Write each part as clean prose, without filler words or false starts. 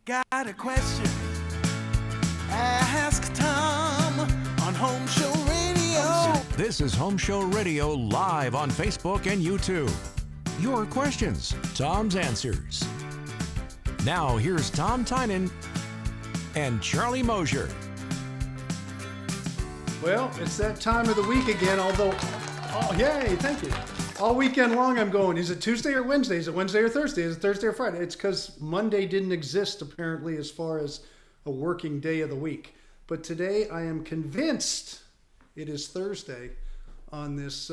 Got a question? Ask Tom on Home Show Radio. This is Home Show Radio live on Facebook and YouTube. Your questions, Tom's answers. Now here's Tom Tynan and Charlie Mosier. Well, it's that time of the week again, although, oh, yay, thank you. All weekend long I'm going, is it Tuesday or Wednesday? Is it Wednesday or Thursday? Is it Thursday or Friday? It's because Monday didn't exist, apparently, as far as a working day of the week. But today I am convinced it is Thursday on this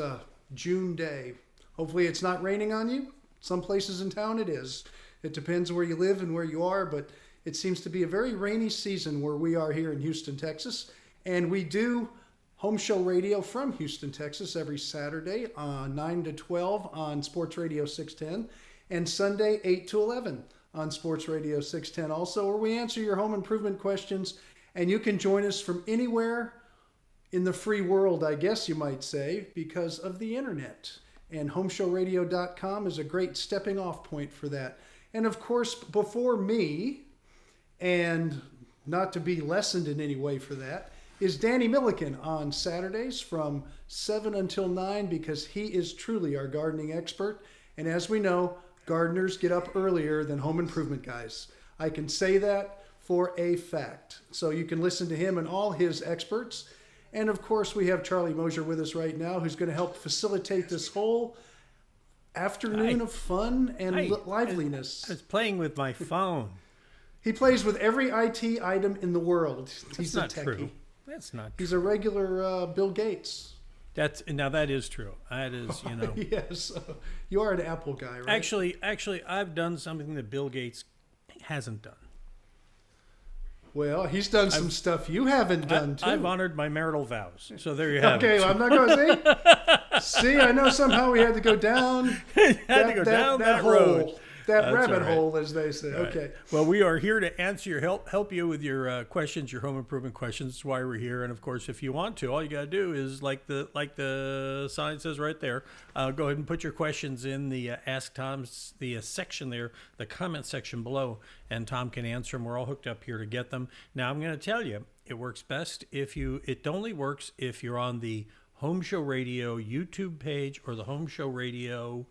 June day. Hopefully it's not raining on you. Some places in town it is. It depends where you live and where you are, but it seems to be a very rainy season where we are here in Houston, Texas. And we do Home Show Radio from Houston, Texas every Saturday 9 to 12 on Sports Radio 610 and Sunday 8 to 11 on Sports Radio 610 also, where we answer your home improvement questions. And you can join us from anywhere in the free world, I guess you might say, because of the internet. And homeshowradio.com is a great stepping off point for that. And of course, before me, and not to be lessened in any way for that, is Danny Milliken on Saturdays from 7 until 9, because he is truly our gardening expert. And as we know, gardeners get up earlier than home improvement guys. I can say that for a fact. So you can listen to him and all his experts. And of course, we have Charlie Mosier with us right now, who's going to help facilitate this whole afternoon of fun and liveliness. I was playing with my phone. He plays with every IT item in the world. He's That's a not techie. true. That's not true. He's a regular Bill Gates. Now that is true. That is, you know. Yes. You are an Apple guy, right? Actually, I've done something that Bill Gates hasn't done. Well, he's done some stuff you haven't done, too. I've honored my marital vows. So there you have it. Okay, well, I'm not going to see, I know somehow we had to go down that hole. Road. That That's rabbit all right. hole, as they say. Right. Okay. Well, we are here to answer your help you with your questions, your home improvement questions. That's why we're here. And of course, if you want to, all you got to do is like the sign says right there. Go ahead and put your questions in the Ask Tom's section there, the comment section below, and Tom can answer them. We're all hooked up here to get them. Now, I'm going to tell you, it works best if you. It only works if you're on the Home Show Radio YouTube page or the Home Show Radio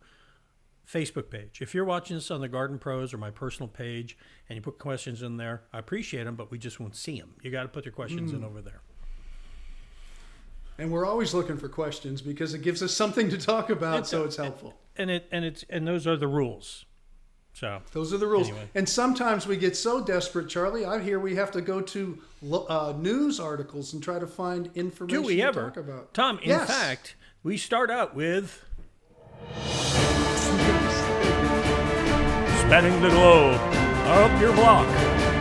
Facebook page. If you're watching this on the Garden Pros or my personal page and you put questions in there, I appreciate them, but we just won't see them. You got to put your questions in over there. And we're always looking for questions because it gives us something to talk about, it's helpful. And those are the rules. So those are the rules. Anyway. And sometimes we get so desperate, Charlie. I hear we have to go to news articles and try to find information do we to ever talk about. Tom, in fact, we start out with spanning the globe up your block.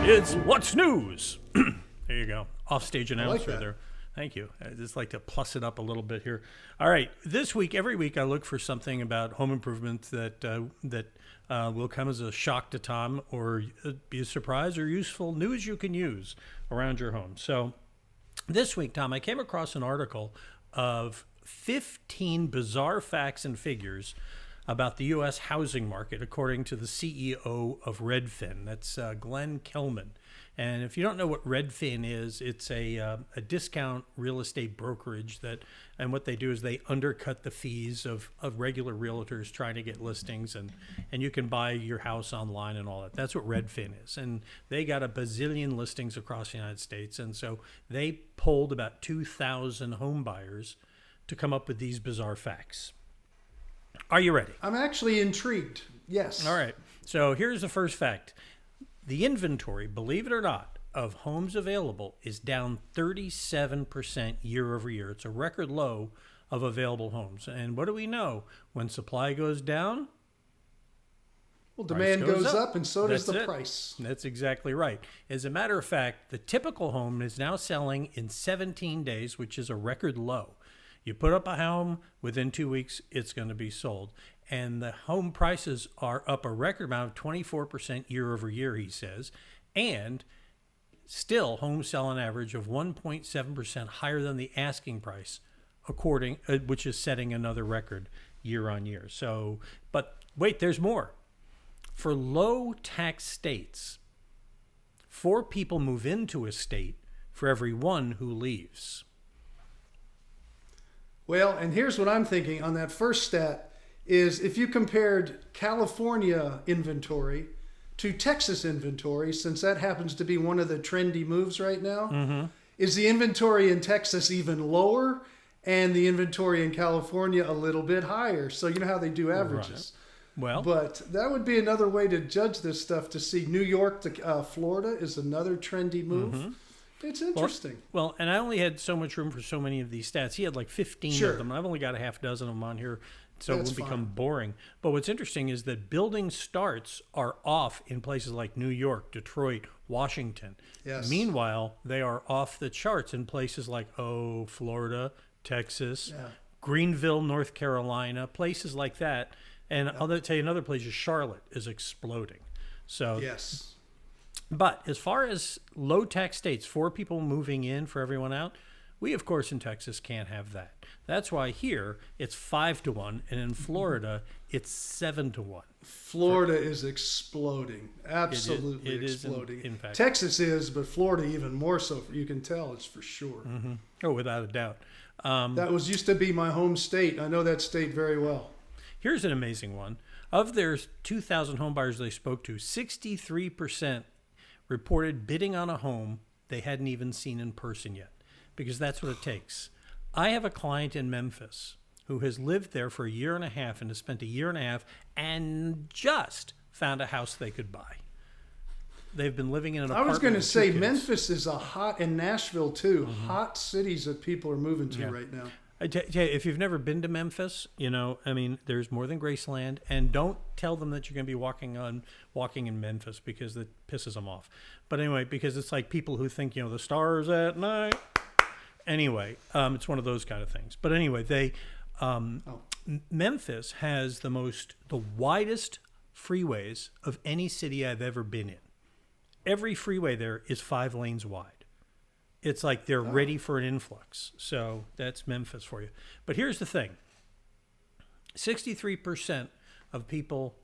It's What's News. There you go. Offstage announcer like there. Thank you. I just like to plus it up a little bit here. All right. This week, every week, I look for something about home improvement that will come as a shock to Tom or be a surprise or useful news you can use around your home. So this week, Tom, I came across an article of 15 bizarre facts and figures about the U.S. housing market, according to the CEO of Redfin. That's Glenn Kelman. And if you don't know what Redfin is, it's a discount real estate brokerage and what they do is they undercut the fees of regular realtors trying to get listings, and you can buy your house online and all that. That's what Redfin is. And they got a bazillion listings across the United States. And so they polled about 2,000 home buyers to come up with these bizarre facts. Are you ready? I'm actually intrigued. Yes. All right. So here's the first fact. The inventory, believe it or not, of homes available is down 37% year over year. It's a record low of available homes. And what do we know? When supply goes down, well, demand goes up and so does the price. That's exactly right. As a matter of fact, the typical home is now selling in 17 days, which is a record low. You put up a home, within 2 weeks, it's going to be sold. And the home prices are up a record amount of 24% year over year, he says. And still, homes sell an average of 1.7% higher than the asking price, which is setting another record year on year. So, but wait, there's more. For low tax states, 4 people move into a state for every 1 who leaves. Well, and here's what I'm thinking on that first stat is if you compared California inventory to Texas inventory, since that happens to be one of the trendy moves right now, is the inventory in Texas even lower and the inventory in California a little bit higher? So you know how they do averages. Right. Well, but that would be another way to judge this stuff, to see New York to Florida is another trendy move. It's interesting. Well, and I only had so much room for so many of these stats. He had like 15 of them. I've only got a half dozen of them on here, so it will become boring. But what's interesting is that building starts are off in places like New York, Detroit, Washington. Yes. Meanwhile, they are off the charts in places like, Florida, Texas, Greenville, North Carolina, places like that. And I'll tell you another place is Charlotte is exploding. So yes. But as far as low tax states, 4 people moving in for everyone out, we of course in Texas can't have that. That's why here it's 5-1, and in Florida it's 7-1. Florida is exploding, absolutely exploding. In fact, Texas is, but Florida even more so. You can tell it's for sure. Oh, without a doubt. That used to be my home state. I know that state very well. Here's an amazing one. Of their 2,000 home buyers they spoke to, 63% reported bidding on a home they hadn't even seen in person yet, because that's what it takes. I have a client in Memphis who has lived there for 1.5 years and has spent 1.5 years and just found a house they could buy. They've been living in an apartment. I was going to with 2 say kids. Memphis is a hot, and Nashville too, hot cities that people are moving to right now. I tell you, if you've never been to Memphis, there's more than Graceland, and don't tell them that you're going to be walking in Memphis, because that pisses them off. But anyway, because it's like people who think, the stars at night. Anyway, it's one of those kind of things. But anyway, Memphis has the widest freeways of any city I've ever been in. Every freeway there is 5 lanes wide. It's like they're ready for an influx. So that's Memphis for you. But here's the thing. 63% of people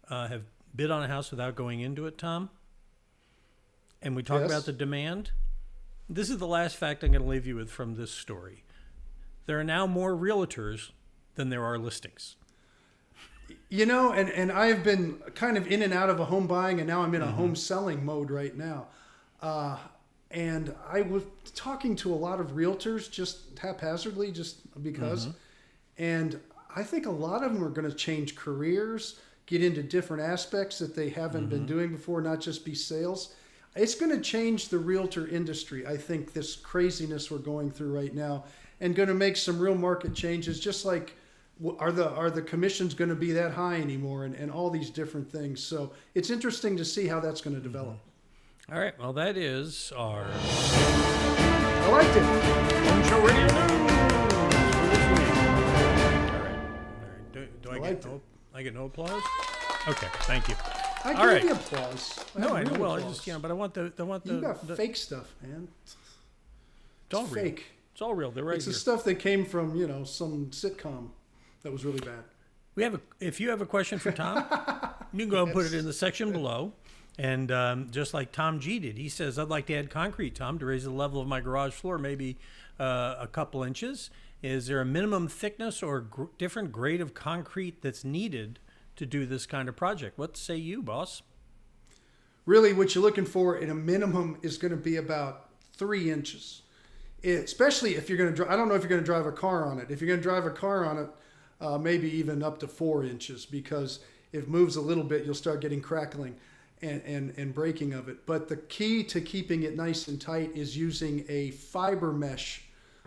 have bid on a house without going into it, Tom. And we talk about the demand. This is the last fact I'm going to leave you with from this story. There are now more realtors than there are listings. And I've been kind of in and out of a home buying, and now I'm in a home selling mode right now. And I was talking to a lot of realtors just haphazardly, just because. And I think a lot of them are going to change careers, get into different aspects that they haven't been doing before, not just be sales. It's going to change the realtor industry, I think, this craziness we're going through right now, and going to make some real market changes, just like are the commissions going to be that high anymore, and all these different things. So it's interesting to see how that's going to develop. All right. Well, that is our I liked it. Home Show Radio News for this week. All right. Do I get no applause? Okay. Thank you. I gave you applause. No, I know. real Well, I applause. just but I want the You got fake stuff, man. It's all It's real. fake. It's all real. They're right It's here. the stuff that came from, some sitcom that was really bad. If you have a question for Tom, you can go and put it in the section below. And just like Tom G did, he says, I'd like to add concrete, Tom, to raise the level of my garage floor, maybe a couple inches. Is there a minimum thickness or different grade of concrete that's needed to do this kind of project? What say you, boss? Really, what you're looking for in a minimum is going to be about 3 inches. Especially if you're going to, I don't know if you're going to drive a car on it. If you're going to drive a car on it, maybe even up to 4 inches, because if it moves a little bit, you'll start getting crackling and breaking of it. But the key to keeping it nice and tight is using a fiber mesh,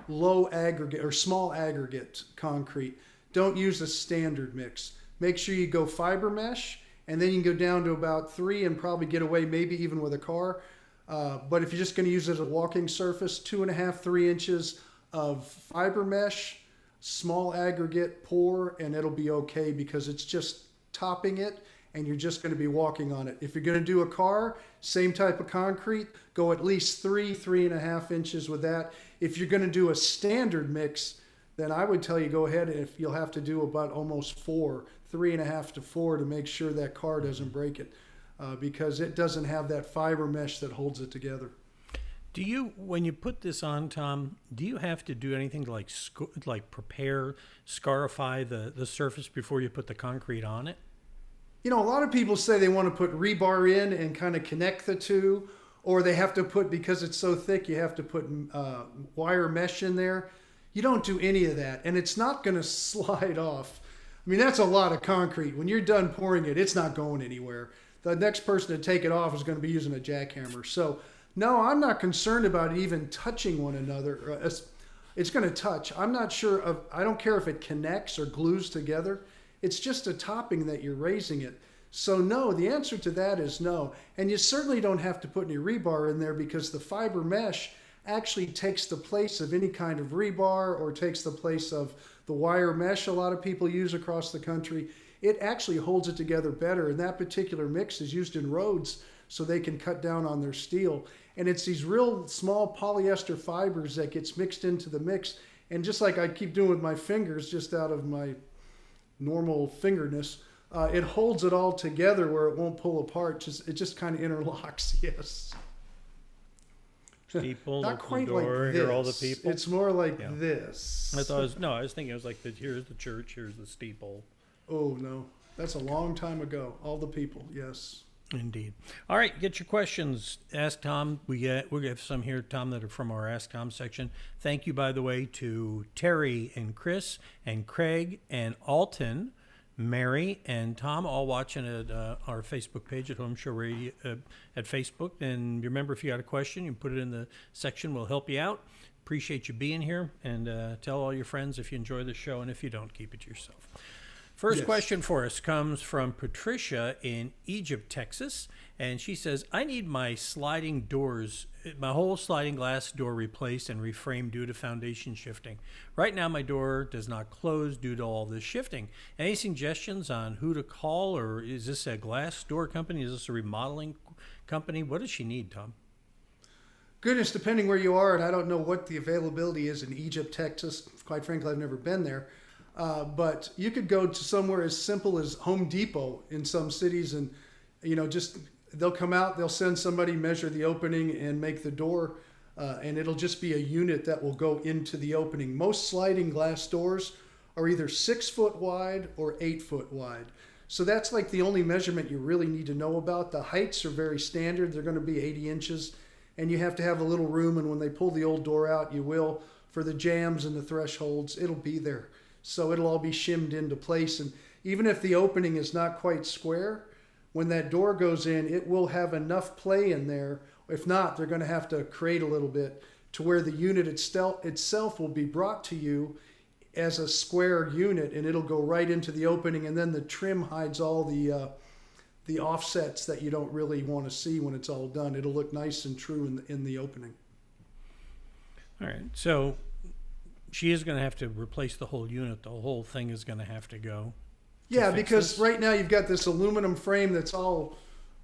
low aggregate or small aggregate concrete. Don't use a standard mix. Make sure you go fiber mesh, and then you can go down to about 3 and probably get away maybe even with a car. But if you're just going to use it as a walking surface, 2.5, 3 inches of fiber mesh, small aggregate pour, and it'll be okay, because it's just topping it and you're just going to be walking on it. If you're going to do a car, same type of concrete, go at least 3.5 inches with that. If you're going to do a standard mix, then I would tell you go ahead, if you'll have to do about almost 4, 3.5 to 4 to make sure that car doesn't break it. because it doesn't have that fiber mesh that holds it together. Do you, when you put this on, Tom, do you have to do anything to prepare, scarify the surface before you put the concrete on it? You know, a lot of people say they want to put rebar in and kind of connect the two, or they have to put, because it's so thick, you have to put wire mesh in there. You don't do any of that, and it's not going to slide off. I mean, that's a lot of concrete. When you're done pouring it, it's not going anywhere. The next person to take it off is going to be using a jackhammer. So, no, I'm not concerned about it even touching one another. It's going to touch. I'm not sure I don't care if it connects or glues together. It's just a topping that you're raising it. So no, the answer to that is no. And you certainly don't have to put any rebar in there, because the fiber mesh actually takes the place of any kind of rebar, or takes the place of the wire mesh a lot of people use across the country. It actually holds it together better. And that particular mix is used in roads so they can cut down on their steel. And it's these real small polyester fibers that gets mixed into the mix. And just like I keep doing with my fingers, just out of my normal fingerness, it holds it all together where it won't pull apart. It just kind of interlocks. Yes. People, not open quite the door, like hear all the this. people. It's more like this. I was thinking it was like here's the church, here's the steeple. Oh no, that's a long time ago. All the people, yes. Indeed. All right, get your questions. Ask Tom. We have some here, Tom, that are from our Ask Tom section. Thank you, by the way, to Terry and Chris and Craig and Alton, Mary and Tom, all watching at our Facebook page at Home Show Radio at Facebook. And remember, if you got a question, you can put it in the section. We'll help you out. Appreciate you being here, and tell all your friends if you enjoy the show, and if you don't, keep it to yourself. First question for us comes from Patricia in Egypt, Texas, and she says, I need my sliding doors, my whole sliding glass door replaced and reframed due to foundation shifting. Right now, my door does not close due to all this shifting. Any suggestions on who to call, or is this a glass door company? Is this a remodeling company? What does she need, Tom? Goodness, depending where you are, and I don't know what the availability is in Egypt, Texas. Quite frankly, I've never been there. But you could go to somewhere as simple as Home Depot in some cities, and just they'll come out, they'll send somebody, measure the opening and make the door, and it'll just be a unit that will go into the opening. Most sliding glass doors are either 6 foot wide or 8 foot wide. So that's like the only measurement you really need to know about. The heights are very standard. They're going to be 80 inches, and you have to have a little room, and when they pull the old door out, you will, for the jambs and the thresholds, it'll be there. So it'll all be shimmed into place. And even if the opening is not quite square, when that door goes in, it will have enough play in there. If not, they're going to have to create a little bit to where the unit itself will be brought to you as a square unit, and it'll go right into the opening. And then the trim hides all the offsets that you don't really want to see when it's all done. It'll look nice and true in the opening. All right. So she is going to have to replace the whole unit. The whole thing is going to have to go. Yeah, because right now you've got this aluminum frame that's all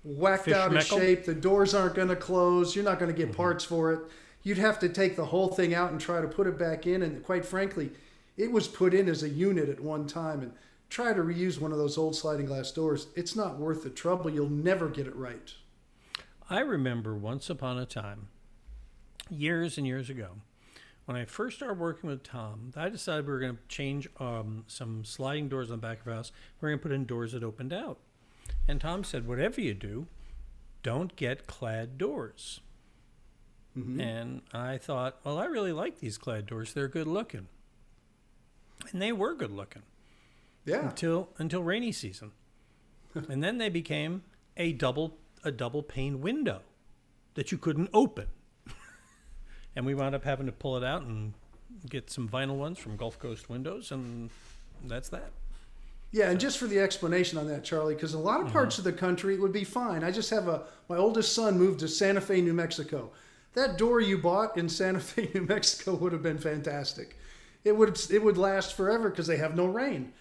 whacked out of shape. The doors aren't going to close. You're not going to get parts for it. You'd have to take the whole thing out and try to put it back in. And quite frankly, it was put in as a unit at one time. And try to reuse one of those old sliding glass doors. It's not worth the trouble. You'll never get it right. I remember once upon a time, years and years ago, when I first started working with Tom, I decided we were going to change some sliding doors on the back of our house. We're going to put in doors that opened out. And Tom said, whatever you do, don't get Clad Doors. Mm-hmm. And I thought, well, I really like these Clad Doors. They're good looking. And they were good looking. Yeah. Until rainy season. And then they became a double pane window that you couldn't open. And we wound up having to pull it out and get some vinyl ones from Gulf Coast Windows, and that's that. Yeah, and just for the explanation on that, Charlie, because a lot of parts of the country it would be fine. I just have my oldest son moved to Santa Fe, New Mexico. That door you bought in Santa Fe, New Mexico would have been fantastic. It would last forever because they have no rain.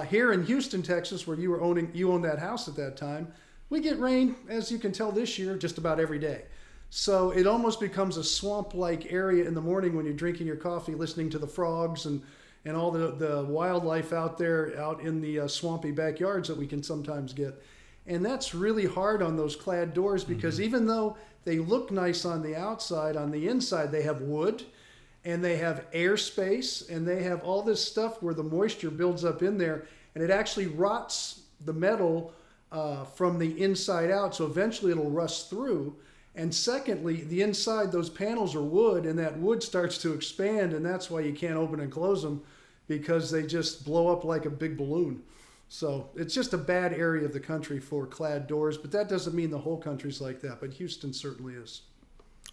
Here in Houston, Texas, where you owned that house at that time, we get rain, as you can tell this year, just about every day. So it almost becomes a swamp-like area in the morning when you're drinking your coffee, listening to the frogs and all the wildlife out there, out in the swampy backyards that we can sometimes get. And that's really hard on those clad doors because even though they look nice on the outside, on the inside they have wood and they have airspace and they have all this stuff where the moisture builds up in there and it actually rots the metal from the inside out. So eventually it'll rust through. And secondly, the inside, those panels are wood and that wood starts to expand and that's why you can't open and close them because they just blow up like a big balloon. So it's just a bad area of the country for clad doors, but that doesn't mean the whole country's like that, but Houston certainly is.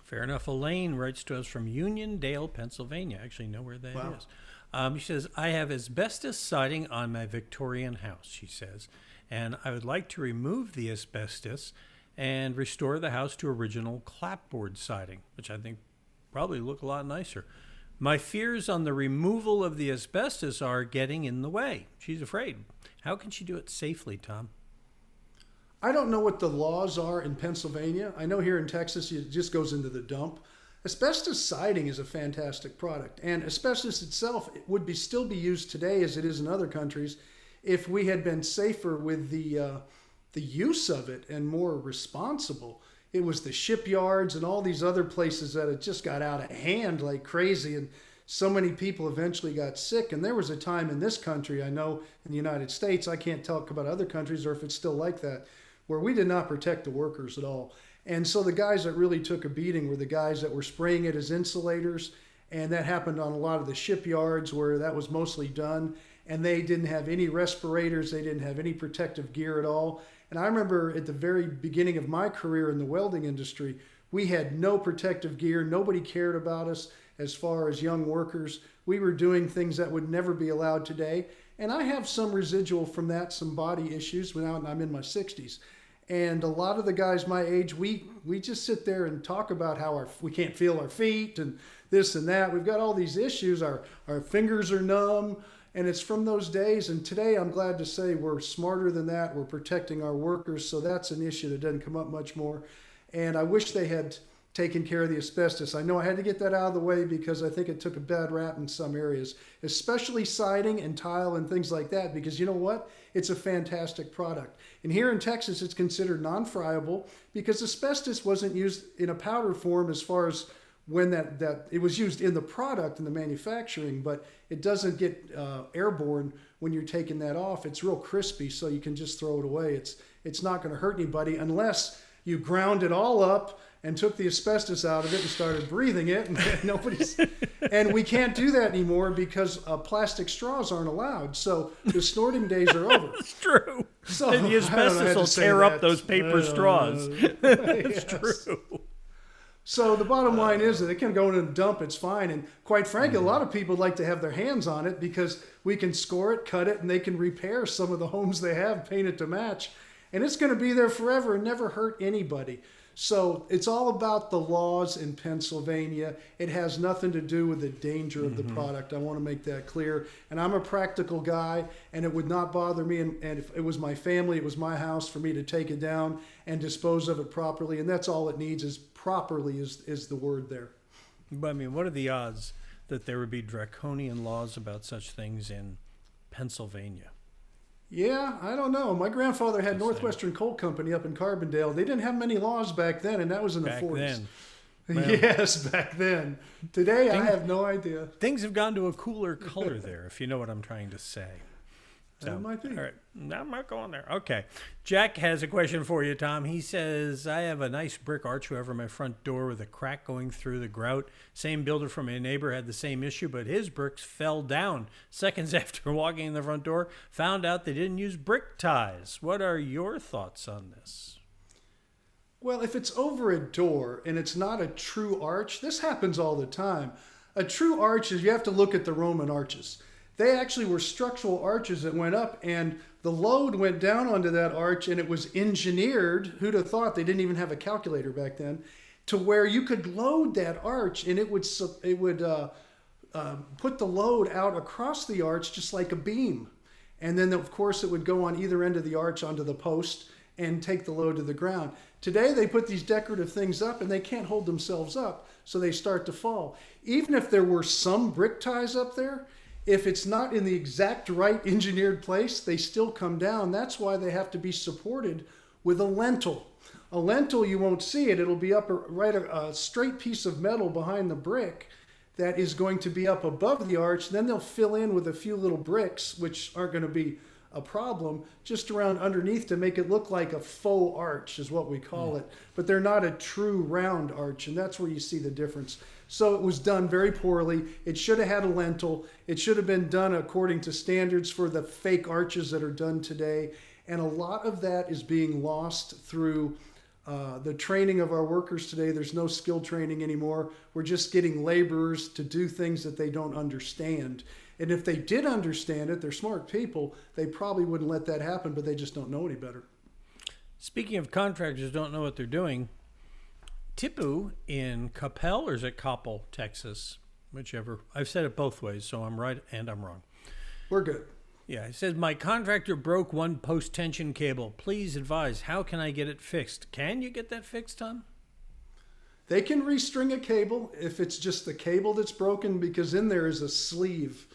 Fair enough. Elaine writes to us from Uniondale, Pennsylvania. I actually know where that is. She says, I have asbestos siding on my Victorian house, she says, and I would like to remove the asbestos and restore the house to original clapboard siding, which I think probably look a lot nicer. My fears on the removal of the asbestos are getting in the way. She's afraid. How can she do it safely, Tom? I don't know what the laws are in Pennsylvania. I know here in Texas it just goes into the dump. Asbestos siding is a fantastic product, and asbestos itself would still be used today as it is in other countries if we had been safer with the use of it and more responsible. It was the shipyards and all these other places that it just got out of hand like crazy, and so many people eventually got sick. And there was a time in this country, I know in the United States, I can't talk about other countries or if it's still like that, where we did not protect the workers at all. And so the guys that really took a beating were the guys that were spraying it as insulators. And that happened on a lot of the shipyards where that was mostly done. And they didn't have any respirators. They didn't have any protective gear at all. And I remember at the very beginning of my career in the welding industry, we had no protective gear. Nobody cared about us as far as young workers. We were doing things that would never be allowed today. And I have some residual from that, some body issues when I'm in my 60s. And a lot of the guys my age, we just sit there and talk about how we can't feel our feet and this and that. We've got all these issues. Our fingers are numb. And it's from those days. And today, I'm glad to say we're smarter than that. We're protecting our workers. So that's an issue that doesn't come up much more. And I wish they had taken care of the asbestos. I know I had to get that out of the way because I think it took a bad rap in some areas, especially siding and tile and things like that, because you know what? It's a fantastic product. And here in Texas, it's considered non-friable because asbestos wasn't used in a powder form as far as when that it was used in the product in the manufacturing, but it doesn't get airborne when you're taking that off. It's real crispy, so you can just throw it away. It's not going to hurt anybody unless you ground it all up and took the asbestos out of it and started breathing it, and and we can't do that anymore because plastic straws aren't allowed. So the snorting days are over. It's true. So and the asbestos will tear up those paper straws. It's true. So the bottom line is that it can go in a dump, it's fine. And quite frankly, a lot of people like to have their hands on it because we can score it, cut it, and they can repair some of the homes they have, paint it to match. And it's going to be there forever and never hurt anybody. So it's all about the laws in Pennsylvania. It has nothing to do with the danger of the product. I want to make that clear. And I'm a practical guy, and it would not bother me. And if it was my family, it was my house for me to take it down and dispose of it properly. And that's all it needs is properly is the word there. But I mean, what are the odds that there would be draconian laws about such things in Pennsylvania? Yeah, I don't know. My grandfather had Northwestern Coal Company up in Carbondale. They didn't have many laws back then, and that was in the 40s. Then. Well, yes, back then. Today, I have no idea. Things have gone to a cooler color there, if you know what I'm trying to say. That might be. All right, I'm not going there. Okay. Jack has a question for you, Tom. He says, I have a nice brick archway over my front door with a crack going through the grout. Same builder from my neighbor had the same issue, but his bricks fell down. Seconds after walking in the front door, found out they didn't use brick ties. What are your thoughts on this? Well, if it's over a door and it's not a true arch, this happens all the time. A true arch is you have to look at the Roman arches. They actually were structural arches that went up, and the load went down onto that arch, and it was engineered. Who'd have thought? They didn't even have a calculator back then, to where you could load that arch, and it would put the load out across the arch just like a beam. And then, of course, it would go on either end of the arch onto the post and take the load to the ground. Today, they put these decorative things up, and they can't hold themselves up, so they start to fall. Even if there were some brick ties up there, if it's not in the exact right engineered place, they still come down. That's why they have to be supported with a lentil. A lentil, you won't see it. It'll be up a straight piece of metal behind the brick that is going to be up above the arch. Then they'll fill in with a few little bricks, which aren't going to be a problem, just around underneath to make it look like a faux arch is what we call it. But they're not a true round arch, and that's where you see the difference. So it was done very poorly. It should have had a lentil. It should have been done according to standards for the fake arches that are done today. And a lot of that is being lost through the training of our workers today. There's no skill training anymore. We're just getting laborers to do things that they don't understand. And if they did understand it, they're smart people, they probably wouldn't let that happen, but they just don't know any better. Speaking of contractors don't know what they're doing, Tipu in Coppell, or is it Coppell, Texas? Whichever. I've said it both ways, so I'm right and I'm wrong. We're good. Yeah, it says, my contractor broke one post-tension cable. Please advise, how can I get it fixed? Can you get that fixed, Tom? They can restring a cable if it's just the cable that's broken, because in there is a sleeve.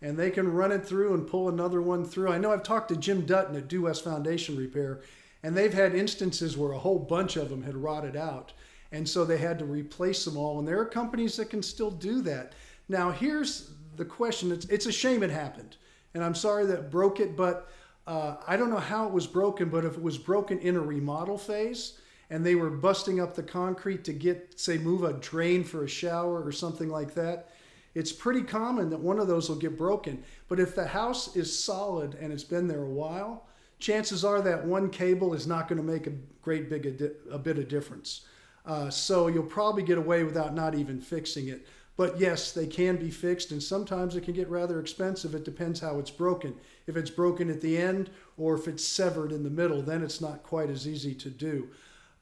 And they can run it through and pull another one through. I know I've talked to Jim Dutton at Due West Foundation Repair, and they've had instances where a whole bunch of them had rotted out. And so they had to replace them all. And there are companies that can still do that. Now, here's the question. It's a shame it happened. And I'm sorry that broke it, but I don't know how it was broken, but if it was broken in a remodel phase and they were busting up the concrete to get, say, move a drain for a shower or something like that, it's pretty common that one of those will get broken. But if the house is solid and it's been there a while, chances are that one cable is not going to make a bit of difference. So you'll probably get away without not even fixing it. But yes, they can be fixed, and sometimes it can get rather expensive. It depends how it's broken. If it's broken at the end or if it's severed in the middle, then it's not quite as easy to do.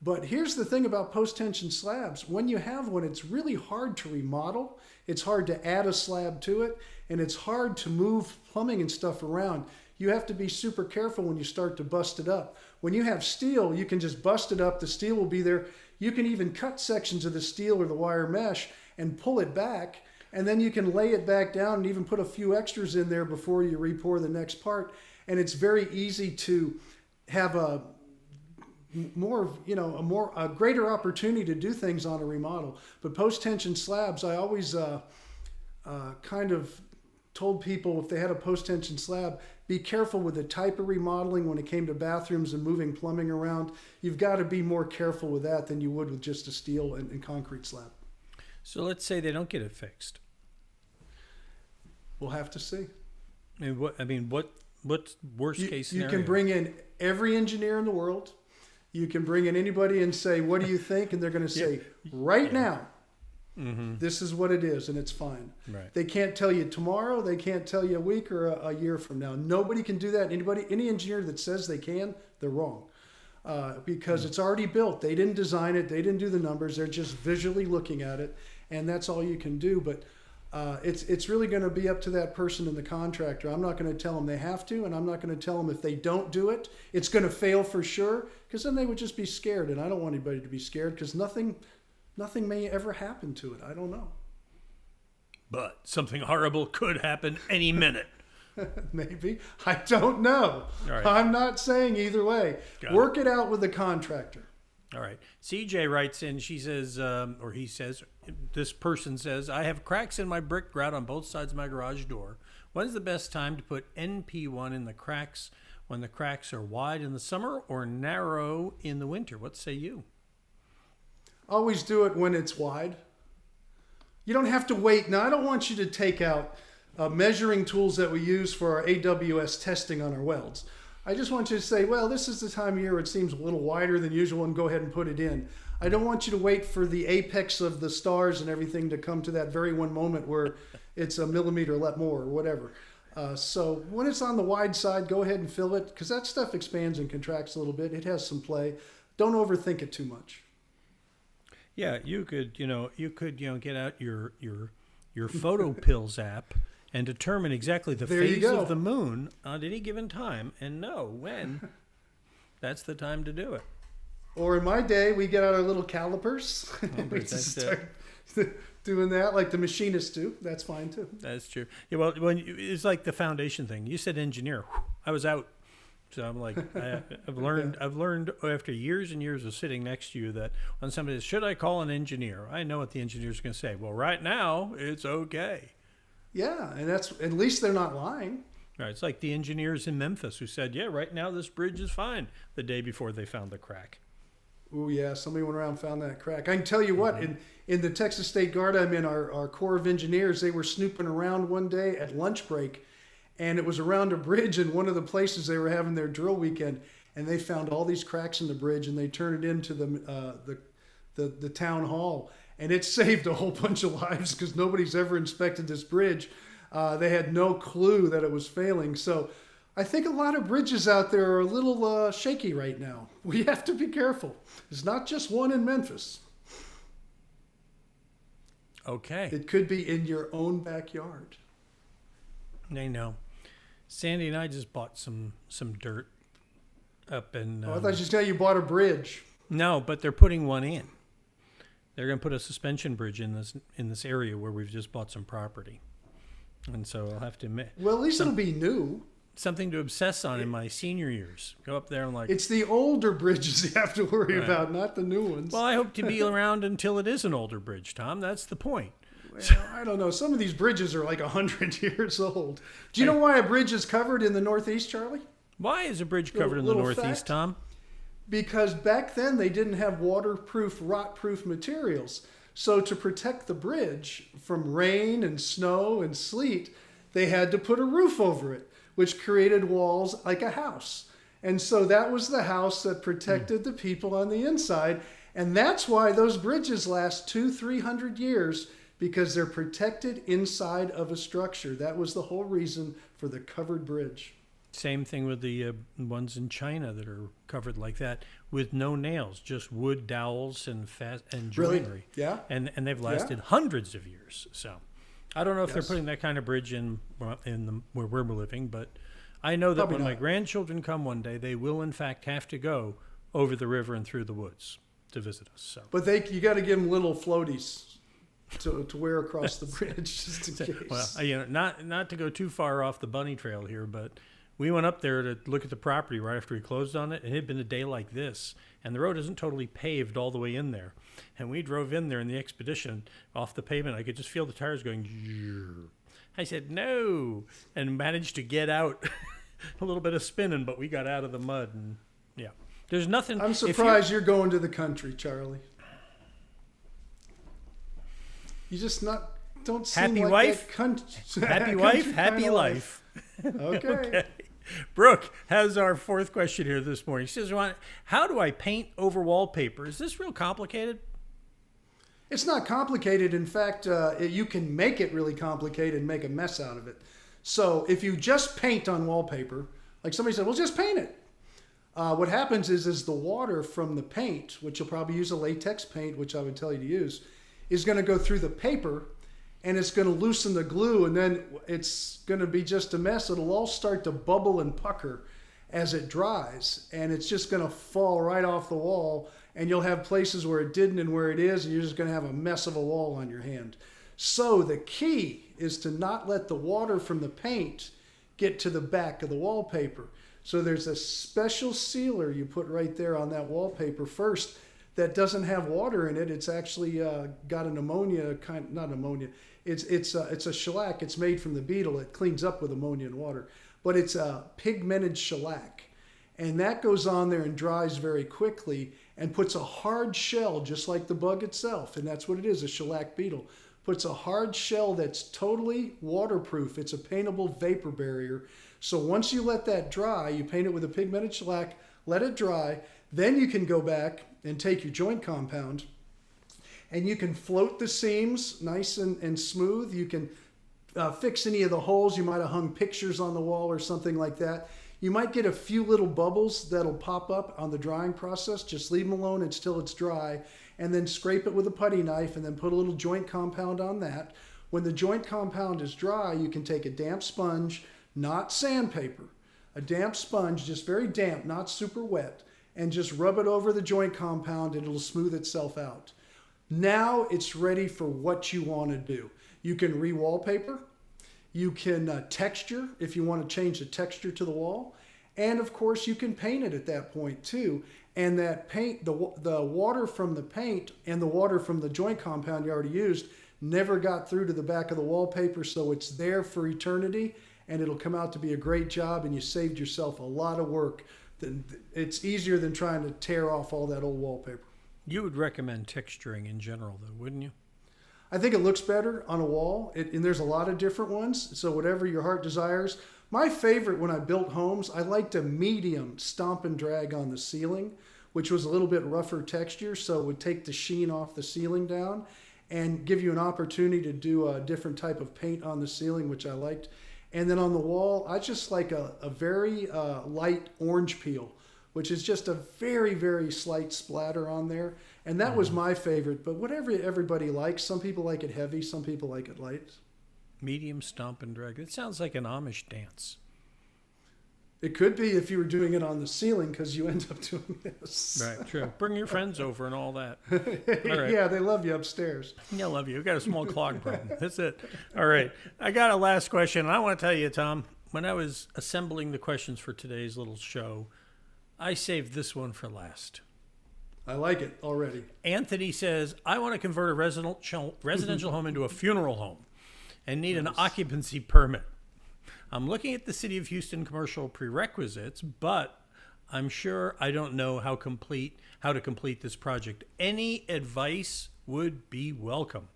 But here's the thing about post-tension slabs. When you have one, it's really hard to remodel. It's hard to add a slab to it, and it's hard to move plumbing and stuff around. You have to be super careful when you start to bust it up. When you have steel, you can just bust it up. The steel will be there. You can even cut sections of the steel or the wire mesh and pull it back, and then you can lay it back down and even put a few extras in there before you re-pour the next part. And it's very easy to have a greater opportunity to do things on a remodel. But post-tension slabs, I always kind of told people if they had a post-tension slab, be careful with the type of remodeling when it came to bathrooms and moving plumbing around. You've got to be more careful with that than you would with just a steel and concrete slab. So let's say they don't get it fixed. We'll have to see. What's worst case scenario? You can bring in every engineer in the world. You can bring in anybody and say, what do you think? And they're going to say, now, this is what it is, and it's fine. Right. They can't tell you tomorrow. They can't tell you a week or a year from now. Nobody can do that. Any engineer that says they can, they're wrong. Because it's already built. They didn't design it. They didn't do the numbers. They're just visually looking at it, and that's all you can do. But it's really going to be up to that person and the contractor. I'm not going to tell them they have to, and I'm not going to tell them if they don't do it, it's going to fail for sure, because then they would just be scared, and I don't want anybody to be scared, because nothing may ever happen to it. I don't know. But something horrible could happen any minute. Maybe. I don't know. All right. I'm not saying either way. Work it out with the contractor. All right. CJ writes in, she says, or he says, this person says, I have cracks in my brick grout on both sides of my garage door. When's the best time to put NP1 in the cracks, when the cracks are wide in the summer or narrow in the winter? What say you? Always do it when it's wide. You don't have to wait. Now, I don't want you to take out measuring tools that we use for our AWS testing on our welds. I just want you to say, well, this is the time of year where it seems a little wider than usual, and go ahead and put it in. I don't want you to wait for the apex of the stars and everything to come to that very one moment where it's a millimeter more or whatever. So when it's on the wide side, go ahead and fill it, because that stuff expands and contracts a little bit. It has some play. Don't overthink it too much. Yeah, you could get out your photo pills app and determine exactly the phase of the moon at any given time and know when that's the time to do it. Or in my day, we get out our little calipers. We just start doing that like the machinists do. That's fine too. That's true. Yeah, well, it's like the foundation thing. You said engineer. I was out. So I'm like, I've learned after years and years of sitting next to you that when somebody says, should I call an engineer? I know what the engineer's going to say. Well, right now it's okay. Yeah, and that's at least they're not lying. Right. It's like the engineers in Memphis who said, yeah, right now this bridge is fine the day before they found the crack. Oh yeah, somebody went around and found that crack. I can tell you what, in the Texas State Guard I'm in, our Corps of Engineers, they were snooping around one day at lunch break, and it was around a bridge in one of the places they were having their drill weekend, and they found all these cracks in the bridge, and they turned it into the town hall, and it saved a whole bunch of lives because nobody's ever inspected this bridge. They had no clue that it was failing. So I think a lot of bridges out there are a little shaky right now. We have to be careful. It's not just one in Memphis. Okay. It could be in your own backyard. I know. Sandy and I just bought some dirt up in... I thought you said you bought a bridge. No, but they're putting one in. They're going to put a suspension bridge in this area where we've just bought some property. And so I'll have to admit... Well, at least it'll be new. Something to obsess on in my senior years. Go up there and like... It's the older bridges you have to worry about, not the new ones. Well, I hope to be around until it is an older bridge, Tom. That's the point. Well, I don't know. Some of these bridges are like 100 years old. Do you know why a bridge is covered in the Northeast, Charlie? Why is a bridge covered in the Northeast, fact, Tom? Because back then they didn't have waterproof, rot-proof materials. So to protect the bridge from rain and snow and sleet, they had to put a roof over it, which created walls like a house. And so that was the house that protected the people on the inside. And that's why those bridges last 200-300 years, because they're protected inside of a structure. That was the whole reason for the covered bridge. Same thing with the ones in China that are covered like that with no nails, just wood dowels and joinery. Really? Yeah. And they've lasted hundreds of years. So I don't know if they're putting that kind of bridge in where we're living, but I know that when my grandchildren come one day, they will in fact have to go over the river and through the woods to visit us. So, but you got to give them little floaties to wear across the bridge just in case. Well, not to go too far off the bunny trail here, but we went up there to look at the property right after we closed on it. It had been a day like this, and the road isn't totally paved all the way in there. And we drove in there in the Expedition off the pavement. I could just feel the tires going. I said, no, and managed to get out a little bit of spinning, but we got out of the mud. And yeah, there's nothing. I'm surprised you're going to the country, Charlie. You just don't seem happy like wife, that country. Happy wife, happy life. Okay. Brooke has our fourth question here this morning. She says, how do I paint over wallpaper? Is this real complicated? It's not complicated. In fact, you can make it really complicated and make a mess out of it. So if you just paint on wallpaper, like somebody said, well, just paint it. What happens is the water from the paint, which you'll probably use a latex paint, which I would tell you to use, is going to go through the paper, and it's going to loosen the glue, and then it's going to be just a mess. It'll all start to bubble and pucker as it dries, and it's just going to fall right off the wall, and you'll have places where it didn't and where it is, and you're just going to have a mess of a wall on your hand. So the key is to not let the water from the paint get to the back of the wallpaper. So there's a special sealer you put right there on that wallpaper first that doesn't have water in it. It's actually got an ammonia kind, not ammonia. It's a shellac. It's made from the beetle. It cleans up with ammonia and water, but it's a pigmented shellac, and that goes on there and dries very quickly and puts a hard shell, just like the bug itself, and that's what it is. A shellac beetle puts a hard shell that's totally waterproof. It's a paintable vapor barrier. So once you let that dry, you paint it with a pigmented shellac, let it dry, then you can go back and take your joint compound and you can float the seams nice and smooth. You can fix any of the holes. You might have hung pictures on the wall or something like that. You might get a few little bubbles that'll pop up on the drying process. Just leave them alone until it's dry, and then scrape it with a putty knife and then put a little joint compound on that. When the joint compound is dry, you can take a damp sponge, not sandpaper, a damp sponge, just very damp, not super wet, and just rub it over the joint compound and it'll smooth itself out. Now it's ready for what you want to do. You can re-wallpaper. You can texture if you want to change the texture to the wall. And of course, you can paint it at that point too. And that paint, the water from the paint and the water from the joint compound you already used never got through to the back of the wallpaper, so it's there for eternity, and it'll come out to be a great job, and you saved yourself a lot of work. It's easier than trying to tear off all that old wallpaper. You would recommend texturing in general, though, wouldn't you? I think it looks better on a wall, and there's a lot of different ones, so whatever your heart desires. My favorite when I built homes, I liked a medium stomp and drag on the ceiling, which was a little bit rougher texture, so it would take the sheen off the ceiling down and give you an opportunity to do a different type of paint on the ceiling, which I liked. And then on the wall, I just like a very light orange peel, which is just a very, very slight splatter on there. And that was my favorite, but whatever everybody likes. Some people like it heavy, some people like it light. Medium stomp and drag. It sounds like an Amish dance. It could be if you were doing it on the ceiling, because you end up doing this. Right, true. Bring your friends over and all that. All right. Yeah, they love you upstairs. Yeah, I love you. We've got a small clog problem. That's it. All right. I got a last question. And I want to tell you, Tom, when I was assembling the questions for today's little show, I saved this one for last. I like it already. Anthony says, I want to convert a residential home into a funeral home and need an occupancy permit. I'm looking at the City of Houston commercial prerequisites, but I'm sure I don't know how to complete this project. Any advice would be welcome.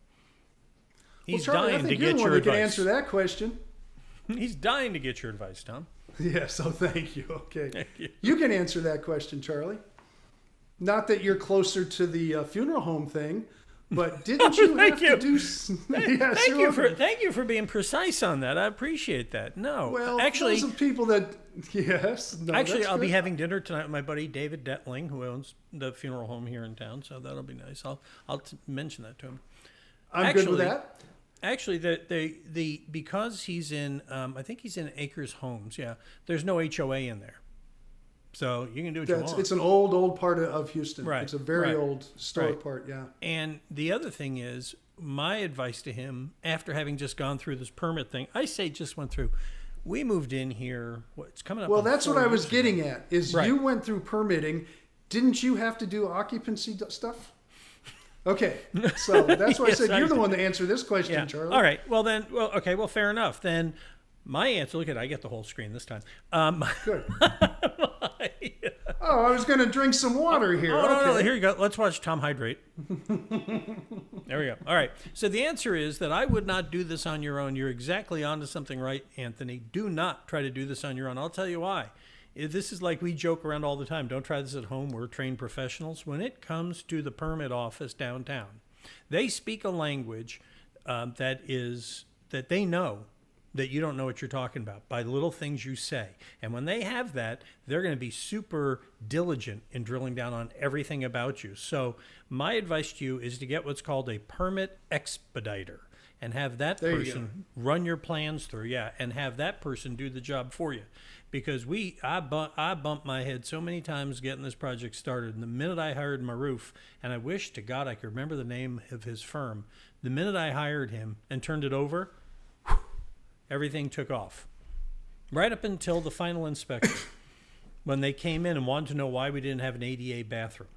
He's Charlie, dying to get your you're the one that can advice. answer that question. He's dying to get your advice, Tom. Yes, oh, thank you. Okay. Thank you. You can answer that question, Charlie. Not that you're closer to the funeral home thing, but didn't you have to do... Yes, Thank you for being precise on that. I appreciate that. No, well, actually, those are people that... Yes. No, actually, I'll be good. having dinner tonight with my buddy David Detling, who owns the funeral home here in town. So that'll be nice. I'll mention that to him. I'm good with that. Actually, because he's in, I think he's in Acres Homes. Yeah, there's no HOA in there, so you can do what you want. It's an old part of Houston. Right. It's a very right. old historic Right. part. Yeah. And the other thing is, my advice to him, after having just gone through this permit thing, I say just went through. We moved in here. It's coming up. Well, on that's 4 what I was years getting ago. at. Is Right. you went through permitting? Didn't you have to do occupancy stuff? Okay, so that's why Yes, I said you're the did. one to answer this question, Yeah. Charlie. All right. Well, fair enough. Then my answer. Look I get the whole screen this time. Good. Oh, I was going to drink some water here. Oh, okay. no, here you go. Let's watch Tom hydrate. There we go. All right. So the answer is that I would not do this on your own. You're exactly onto something right, Anthony. Do not try to do this on your own. I'll tell you why. This is like we joke around all the time. Don't try this at home. We're trained professionals. When it comes to the permit office downtown, they speak a language that they know that you don't know what you're talking about by little things you say. And when they have that, they're going to be super diligent in drilling down on everything about you. So my advice to you is to get what's called a permit expediter and have that person run your plans through. Yeah, and have that person do the job for you. Because I bumped my head so many times getting this project started. And the minute I hired Maroof, and I wish to God I could remember the name of his firm, the minute I hired him and turned it over, everything took off. Right up until the final inspection, when they came in and wanted to know why we didn't have an ADA bathroom.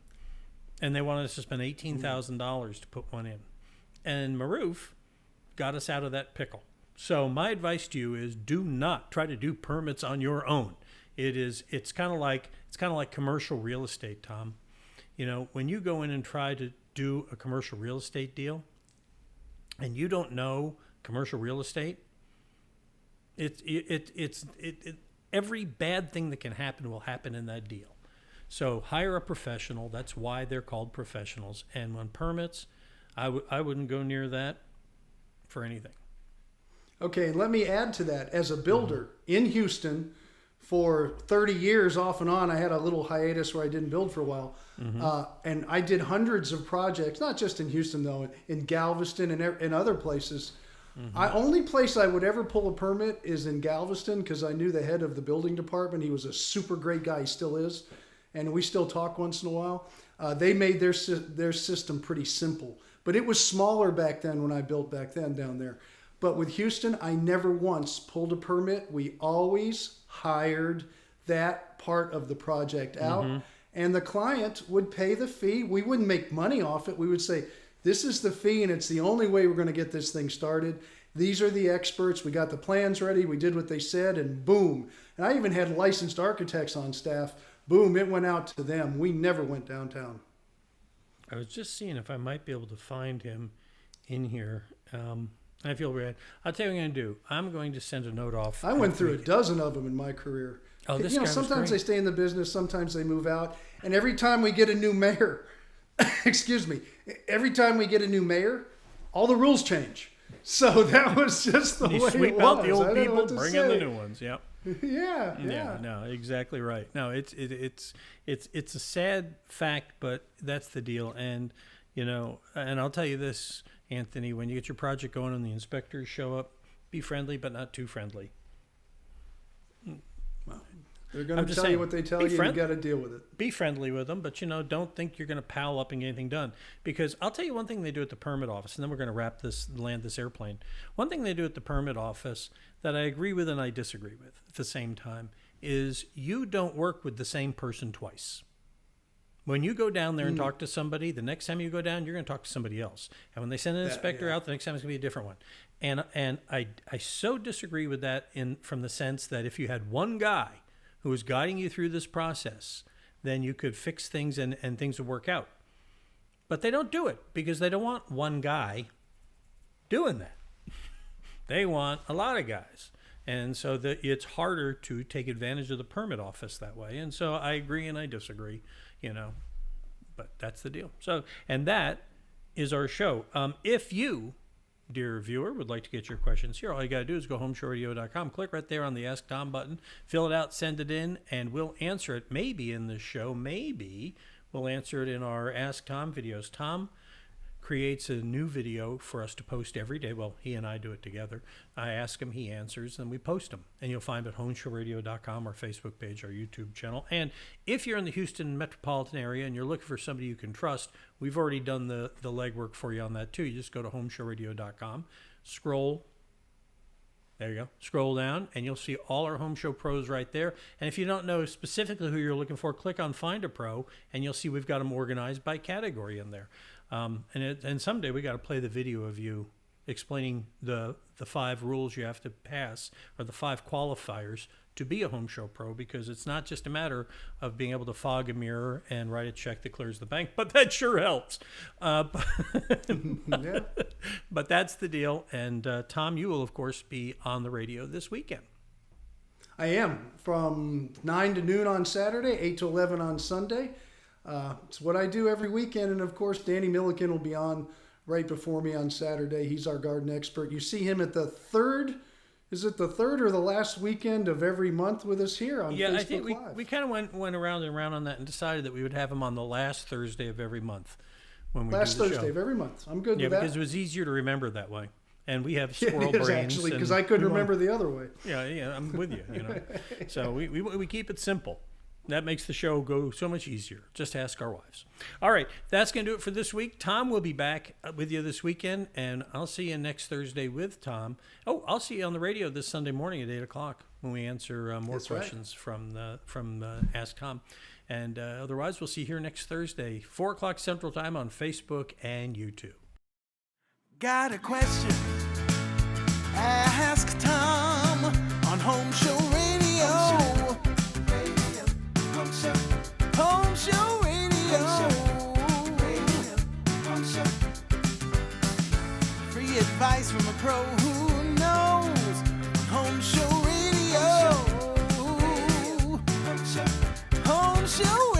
And they wanted us to spend $18,000 to put one in. And Maroof got us out of that pickle. So my advice to you is do not try to do permits on your own. It's kind of like commercial real estate, Tom. You know, when you go in and try to do a commercial real estate deal and you don't know commercial real estate, every bad thing that can happen will happen in that deal. So hire a professional. That's why they're called professionals. And when permits, I wouldn't go near that for anything. Okay, let me add to that. As a builder in Houston for 30 years off and on, I had a little hiatus where I didn't build for a while. And I did hundreds of projects, not just in Houston though, in Galveston and other places. Only place I would ever pull a permit is in Galveston because I knew the head of the building department. He was a super great guy. He still is. And we still talk once in a while. They made their system pretty simple. But it was smaller back then when I built back then down there. But with Houston, I never once pulled a permit. We always hired that part of the project out. And the client would pay the fee. We wouldn't make money off it. We would say, this is the fee, and it's the only way we're going to get this thing started. These are the experts. We got the plans ready. We did what they said, and boom. And I even had licensed architects on staff. Boom, it went out to them. We never went downtown. I was just seeing if I might be able to find him in here. I feel bad. I'll tell you what I'm going to do. I'm going to send a note off. I went through a dozen of them in my career. Oh, this guy was sometimes great. they stay in the business, sometimes they move out. And every time we get a new mayor, excuse me, every time we get a new mayor, all the rules change. So that was just the way it was. Sweep out the I old don't know people, what to bring say. in the new ones. Yep. Yeah. No, exactly right. No, it's a sad fact, but that's the deal. And and I'll tell you this, Anthony, when you get your project going and the inspectors show up, be friendly, but not too friendly. They're going to tell you what they tell you, and you got to deal with it. Be friendly with them, but don't think you're going to pal up and get anything done. Because I'll tell you one thing they do at the permit office, and then we're going to land this airplane. One thing they do at the permit office that I agree with and I disagree with at the same time is you don't work with the same person twice. When you go down there and talk to somebody, the next time you go down, you're going to talk to somebody else. And when they send an inspector out, the next time it's going to be a different one. And I so disagree with that from the sense that if you had one guy who was guiding you through this process, then you could fix things and things would work out. But they don't do it because they don't want one guy doing that. They want a lot of guys. And so it's harder to take advantage of the permit office that way. And so I agree and I disagree, but that's the deal. So, and that is our show. If you, dear viewer, would like to get your questions here, all you got to do is go homeshowradio.com, click right there on the Ask Tom button, fill it out, send it in, and we'll answer it maybe in this show. Maybe we'll answer it in our Ask Tom videos. Tom creates a new video for us to post every day. Well, he and I do it together. I ask him, he answers, and we post them. And you'll find it at homeshowradio.com, our Facebook page, our YouTube channel. And if you're in the Houston metropolitan area and you're looking for somebody you can trust, we've already done the legwork for you on that too. You just go to homeshowradio.com, scroll. There you go. Scroll down, and you'll see all our Home Show pros right there. And if you don't know specifically who you're looking for, click on Find a Pro, and you'll see we've got them organized by category in there. And someday we got to play the video of you explaining the 5 rules you have to pass, or the 5 qualifiers to be a Home Show Pro, because it's not just a matter of being able to fog a mirror and write a check that clears the bank, but that sure helps. But that's the deal. And Tom, you will, of course, be on the radio this weekend. I am, from 9 to noon on Saturday, 8 to 11 on Sunday. It's what I do every weekend. And, of course, Danny Milliken will be on right before me on Saturday. He's our garden expert. You see him at the third or the last weekend of every month with us here on Facebook I think Live? we kind of went around and around on that and decided that we would have him on the last Thursday of every month when we Last do the Thursday show. of every month. I'm good with that. Yeah, because it was easier to remember that way. And we have squirrel It is, brains. actually, because I couldn't remember the other way. Yeah, I'm with you. So we keep it simple. That makes the show go so much easier. Just ask our wives. All right, that's going to do it for this week. Tom will be back with you this weekend, and I'll see you next Thursday with Tom. Oh, I'll see you on the radio this Sunday morning at 8 o'clock when we answer more questions from Ask Tom. And otherwise, we'll see you here next Thursday, 4 o'clock Central Time on Facebook and YouTube. Got a question? Ask Tom on Home Show Radio. Home Show Radio. Free advice from a pro who knows. Home Show Radio. Home Show